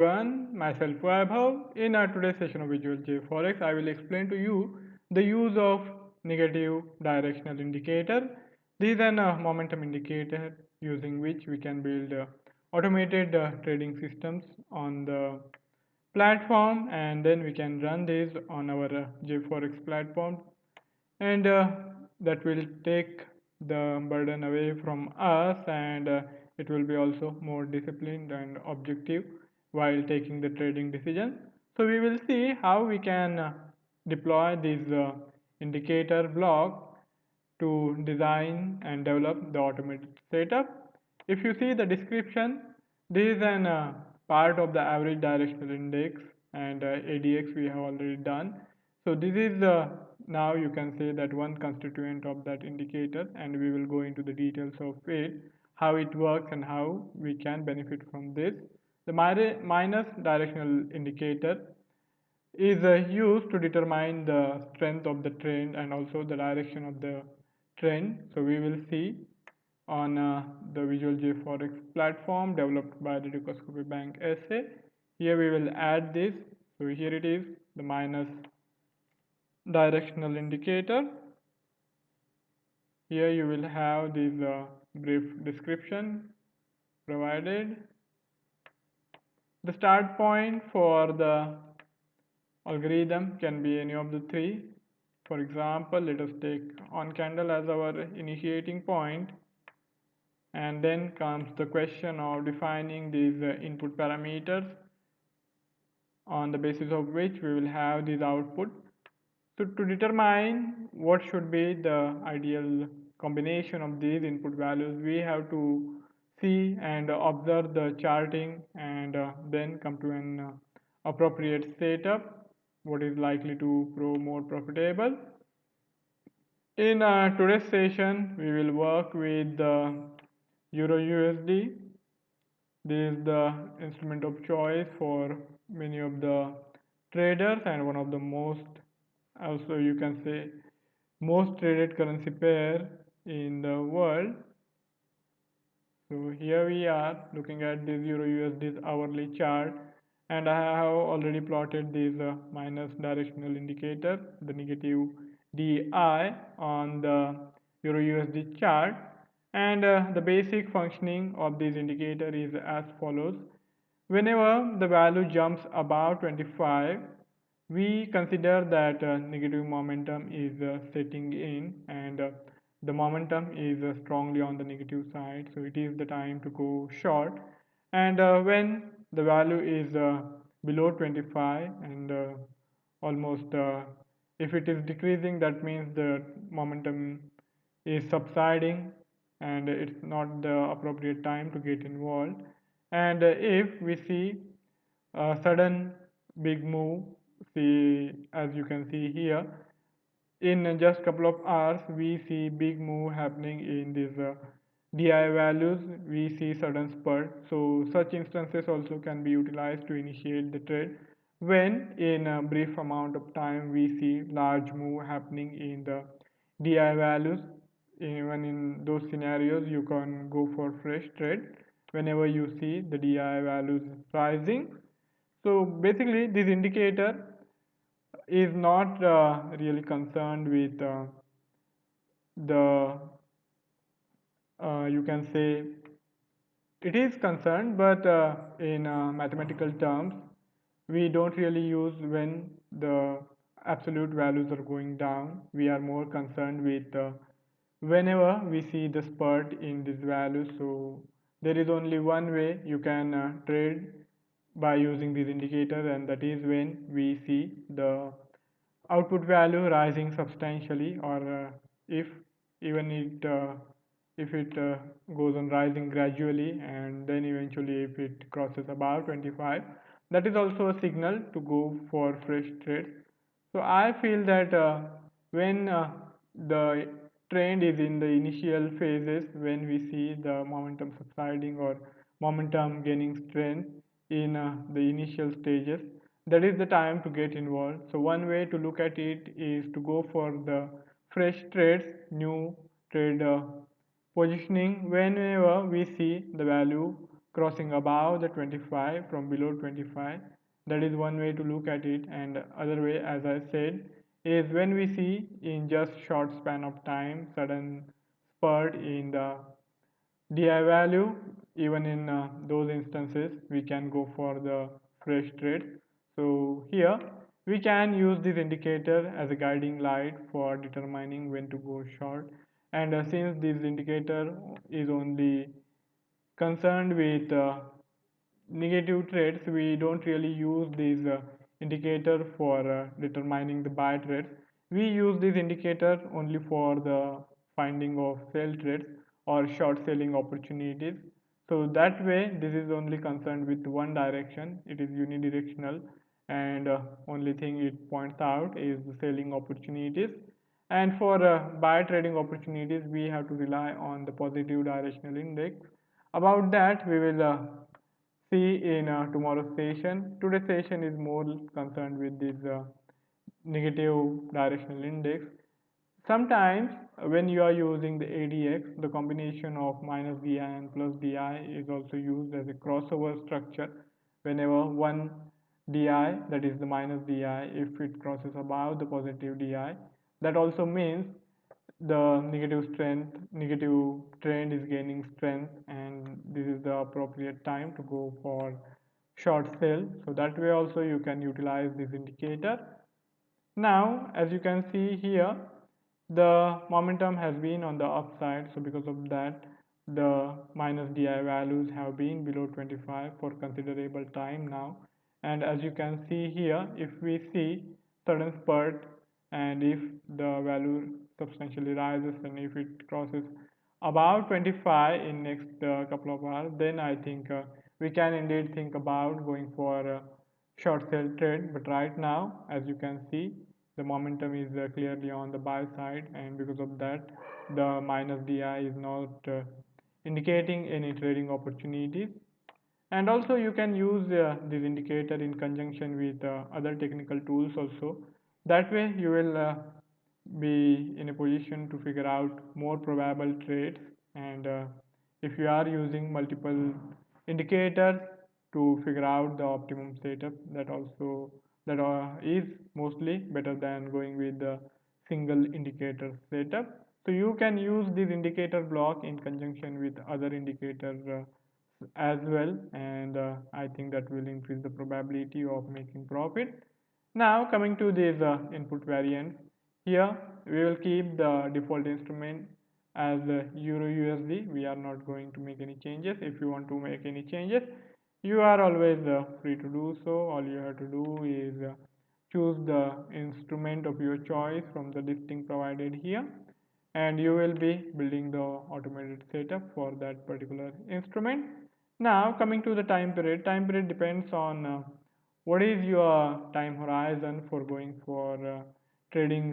Myself Vaibhav. In our today's session of Visual JForex, I will explain to you the use of negative directional indicator. This is a momentum indicator using which we can build automated trading systems on the platform, and then we can run this on our JForex platform, and that will take the burden away from us, and it will be also more disciplined and objective while taking the trading decision. So we will see how we can deploy this indicator block to design and develop the automated setup. If you see the description, this is an part of the average directional index, and ADX we have already done. So this is now you can say that one constituent of that indicator, and we will go into the details of it, how it works and how we can benefit from this. The minus directional indicator is used to determine the strength of the trend and also the direction of the trend. So we will see on the Visual JForex platform developed by the Dukascopy Bank SA. Here we will add this. So here it is, the minus directional indicator. Here you will have this brief description provided. The start point for the algorithm can be any of the three. For example, let us take on candle as our initiating point, and then comes the question of defining these input parameters on the basis of which we will have this output. So to determine what should be the ideal combination of these input values, we have to see and observe the charting, and then come to an appropriate setup, what is likely to prove more profitable. In today's session, we will work with the Euro USD. This is the instrument of choice for many of the traders, and one of the most, also you can say, most traded currency pair in the world. So here we are looking at this Euro USD's hourly chart, and I have already plotted this minus directional indicator, the negative DI on the Euro USD chart, and the basic functioning of this indicator is as follows. Whenever the value jumps above 25, we consider that negative momentum is setting in, and the momentum is strongly on the negative side, so it is the time to go short. And when the value is below 25, and almost if it is decreasing, that means the momentum is subsiding and it's not the appropriate time to get involved. And if we see a sudden big move, see, as you can see here, in just couple of hours we see big move happening in these DI values, we see sudden spurt. So such instances also can be utilized to initiate the trade when in a brief amount of time we see large move happening in the DI values. Even in those scenarios, you can go for fresh trade whenever you see the DI values rising. So basically this indicator is not really concerned with the you can say, it is concerned, but in mathematical terms we don't really use when the absolute values are going down. We are more concerned with whenever we see the spurt in these values. So there is only one way you can trade by using this indicator, and that is when we see the output value rising substantially, or if even if it goes on rising gradually, and then eventually if it crosses above 25, that is also a signal to go for fresh trades. So I feel that when the trend is in the initial phases, when we see the momentum subsiding or momentum gaining strength in the initial stages, that is the time to get involved. So one way to look at it is to go for the fresh trades, new trade positioning, whenever we see the value crossing above the 25 from below 25. That is one way to look at it, and other way, as I said, is when we see in just short span of time sudden spurt in the DI value. Even in those instances we can go for the fresh trade. So here we can use this indicator as a guiding light for determining when to go short, and since this indicator is only concerned with negative trades, we don't really use this indicator for determining the buy trades. We use this indicator only for the finding of sell trades or short selling opportunities. So that way this is only concerned with one direction, it is unidirectional, and only thing it points out is the selling opportunities. And for buy trading opportunities we have to rely on the positive directional index. About that we will see in tomorrow's session. Today's session is more concerned with this negative directional index. Sometimes when you are using the ADX, the combination of minus DI and plus DI is also used as a crossover structure. Whenever one DI, that is the minus DI, if it crosses above the positive DI, that also means the negative trend is gaining strength, and this is the appropriate time to go for short sell. So that way also you can utilize this indicator. Now as you can see here, the momentum has been on the upside, so because of that the minus DI values have been below 25 for considerable time now. And as you can see here, if we see sudden spurt and if the value substantially rises and if it crosses about 25 in next couple of hours, then I think we can indeed think about going for a short sell trade. But right now as you can see, the momentum is clearly on the buy side, and because of that the minus DI is not indicating any trading opportunities. And also you can use this indicator in conjunction with other technical tools also. That way you will be in a position to figure out more probable trades. And if you are using multiple indicators to figure out the optimum setup, that is mostly better than going with the single indicator setup. So you can use this indicator block in conjunction with other indicators as well, and I think that will increase the probability of making profit. Now coming to these input variants, here we will keep the default instrument as Euro USD. We are not going to make any changes. If you want to make any changes, you are always free to do so. All you have to do is choose the instrument of your choice from the listing provided here, and you will be building the automated setup for that particular instrument. Now coming to the time period depends on what is your time horizon for going for trading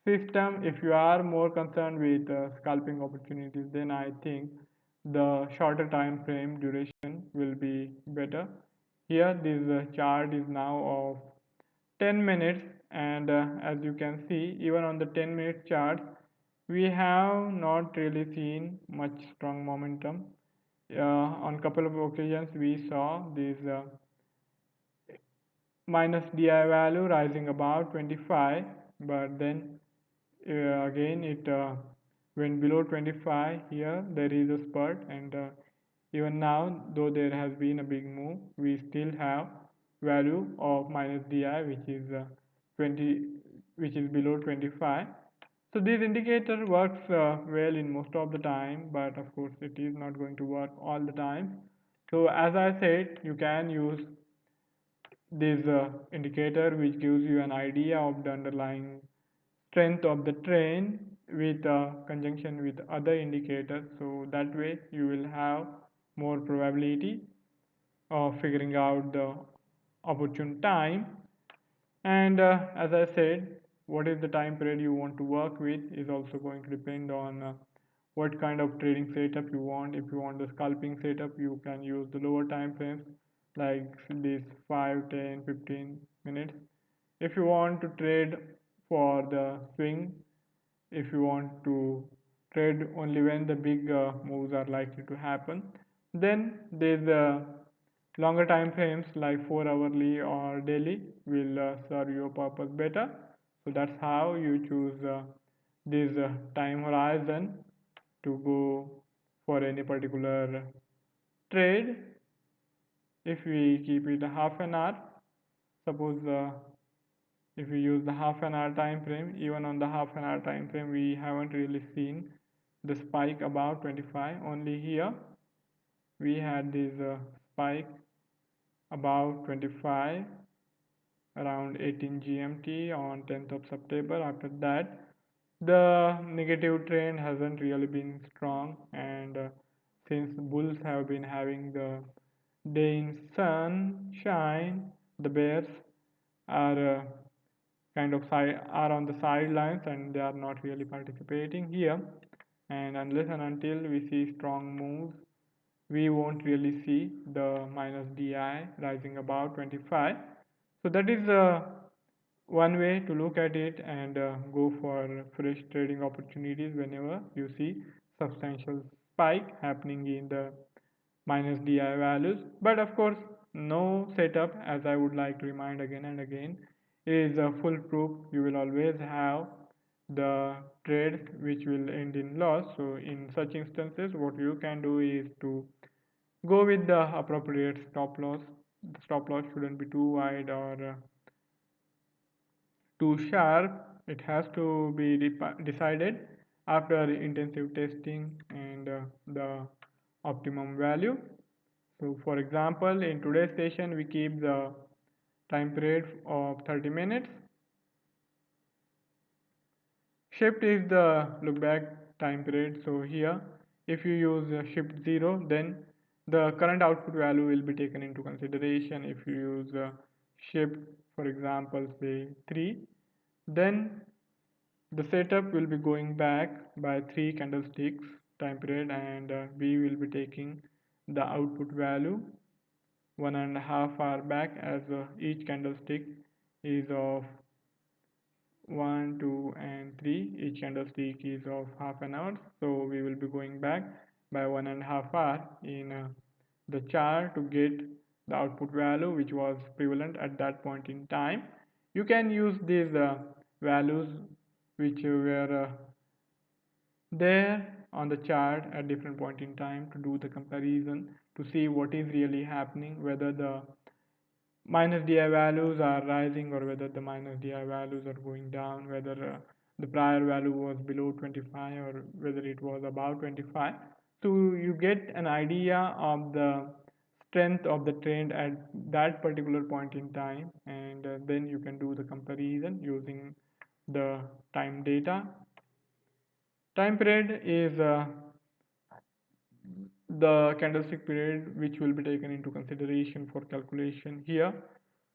system. If you are more concerned with scalping opportunities, then I think the shorter time frame duration will be better. Here this chart is now of 10 minutes, and as you can see, even on the 10-minute chart we have not really seen much strong momentum. On couple of occasions we saw this minus DI value rising about 25, but then again it went below 25. Here there is a spurt, and even now though there has been a big move, we still have value of minus DI which is 20, which is below 25. So this indicator works well in most of the time, but of course it is not going to work all the time. So as I said, you can use this indicator which gives you an idea of the underlying strength of the trend with conjunction with other indicators. So that way you will have more probability of figuring out the opportune time. And as I said, what is the time period you want to work with is also going to depend on what kind of trading setup you want. If you want the scalping setup, you can use the lower time frames like this 5, 10, 15 minutes. If you want to trade for the swing, if you want to trade only when the big moves are likely to happen, Then there's longer time frames like 4 hourly or daily will serve your purpose better. So that's how you choose this time horizon to go for any particular trade. If we keep it a half an hour, suppose if we use the half an hour time frame, even on the half an hour time frame we haven't really seen the spike about 25. Only here we had this spike about 25 around 18 GMT on 10th of September. After that, the negative trend hasn't really been strong, and since bulls have been having the day in sunshine, the bears are are on the sidelines and they are not really participating here. And unless and until we see strong moves, we won't really see the minus DI rising above 25. So that is one way to look at it and go for fresh trading opportunities whenever you see substantial spike happening in the minus DI values. But of course, no setup, as I would like to remind again and again, is foolproof. You will always have the trades which will end in loss. So in such instances, what you can do is to go with the appropriate stop loss. The stop loss shouldn't be too wide or too sharp. It has to be decided after intensive testing and the optimum value. So for example, in today's session, we keep the time period of 30 minutes. Shift is the look back time period. So here, if you use shift 0, then the current output value will be taken into consideration. If you use shift, for example, say 3, then the setup will be going back by 3 candlesticks time period, and we will be taking the output value 1.5 hour back, as each candlestick is of 1, 2, and 3. Each candlestick is of half an hour, so we will be going back by 1.5 hour in the chart to get the output value which was prevalent at that point in time. You can use these values which were there on the chart at different point in time to do the comparison to see what is really happening, whether the minus DI values are rising or whether the minus DI values are going down, whether the prior value was below 25 or whether it was above 25. So you get an idea of the strength of the trend at that particular point in time, and then you can do the comparison using the time data. Time period is the candlestick period which will be taken into consideration for calculation. Here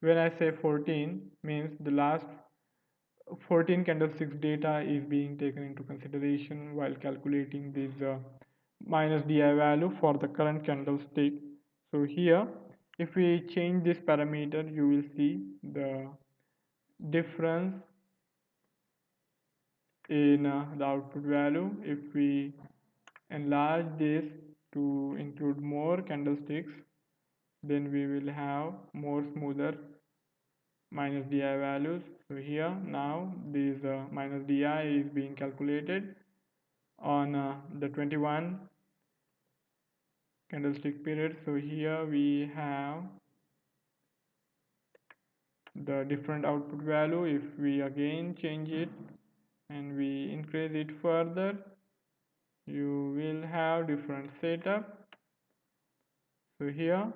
when I say 14 means the last 14 candlesticks data is being taken into consideration while calculating this minus DI value for the current candlestick. So here if we change this parameter, you will see the difference in the output value. If we enlarge this to include more candlesticks, then we will have more smoother minus di values. So here now this minus di is being calculated on the 21 candlestick period. So here we have the different output value. If we again change it and we increase it further, you will have different setup. So here,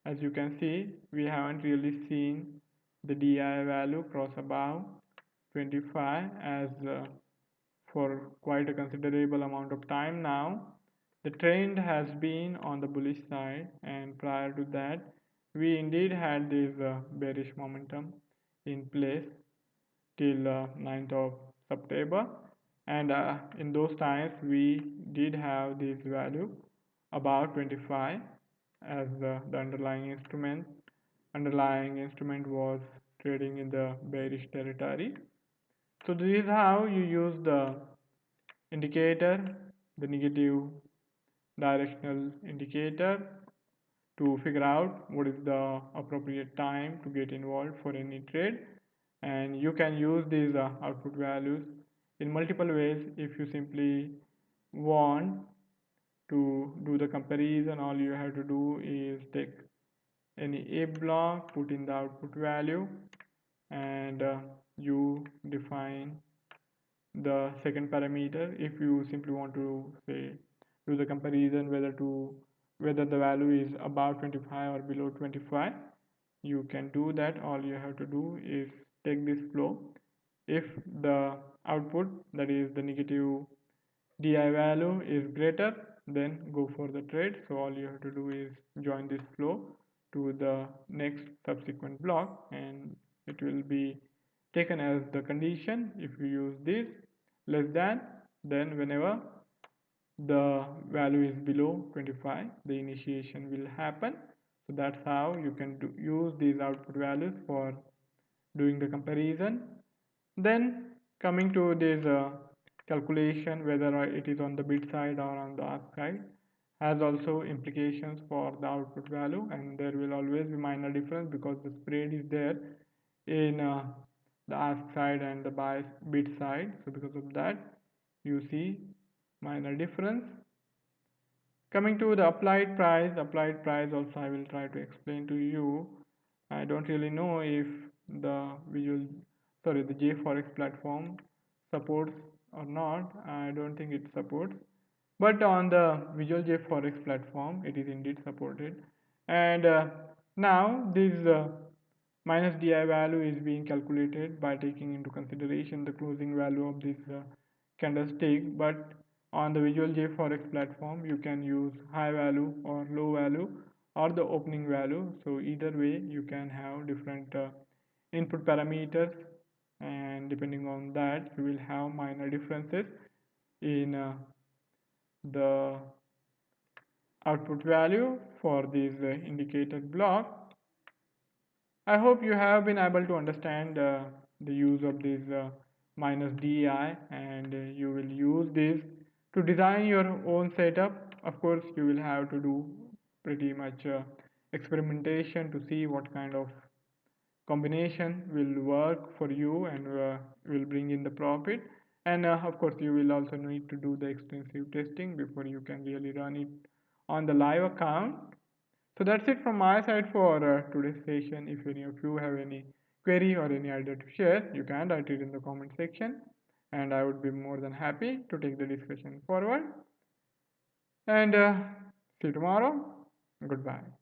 as you can see, we haven't really seen the DI value cross above 25 as for quite a considerable amount of time now. The trend has been on the bullish side, and prior to that, we indeed had this bearish momentum in place till 9th of September, and in those times we did have this value about 25 as the underlying instrument was trading in the bearish territory. So this is how you use the indicator, the negative directional indicator to figure out what is the appropriate time to get involved for any trade. And you can use these output values in multiple ways. If you simply want to do the comparison, all you have to do is take any if block, put in the output value, and you define the second parameter. If you simply want to say do the comparison whether the value is above 25 or below 25, you can do that. All you have to do is take this flow. If the output, that is the negative di value, is greater, then go for the trade. So all you have to do is join this flow to the next subsequent block, and it will be taken as the condition. If you use this less than, then whenever the value is below 25, the initiation will happen. So that's how you can use these output values for doing the comparison. Then coming to this calculation, whether it is on the bid side or on the ask side, has also implications for the output value, and there will always be minor difference because the spread is there in the ask side and the bid side. So because of that, you see minor difference. Coming to the applied price also I will try to explain to you. I don't really know if the JForex platform supports or not. I don't think it supports. But on the Visual JForex platform, it is indeed supported. And now this minus DI value is being calculated by taking into consideration the closing value of this candlestick. But on the Visual JForex platform, you can use high value or low value or the opening value. So either way, you can have different input parameters, and depending on that, you will have minor differences in the output value for this indicated block. I hope you have been able to understand the use of this minus DI, and you will use this to design your own setup. Of course, you will have to do pretty much experimentation to see what kind of combination will work for you and will bring in the profit. And of course, you will also need to do the extensive testing before you can really run it on the live account. So that's it from my side for today's session. If any of you have any query or any idea to share, you can write it in the comment section, and I would be more than happy to take the discussion forward. And see you tomorrow. Goodbye.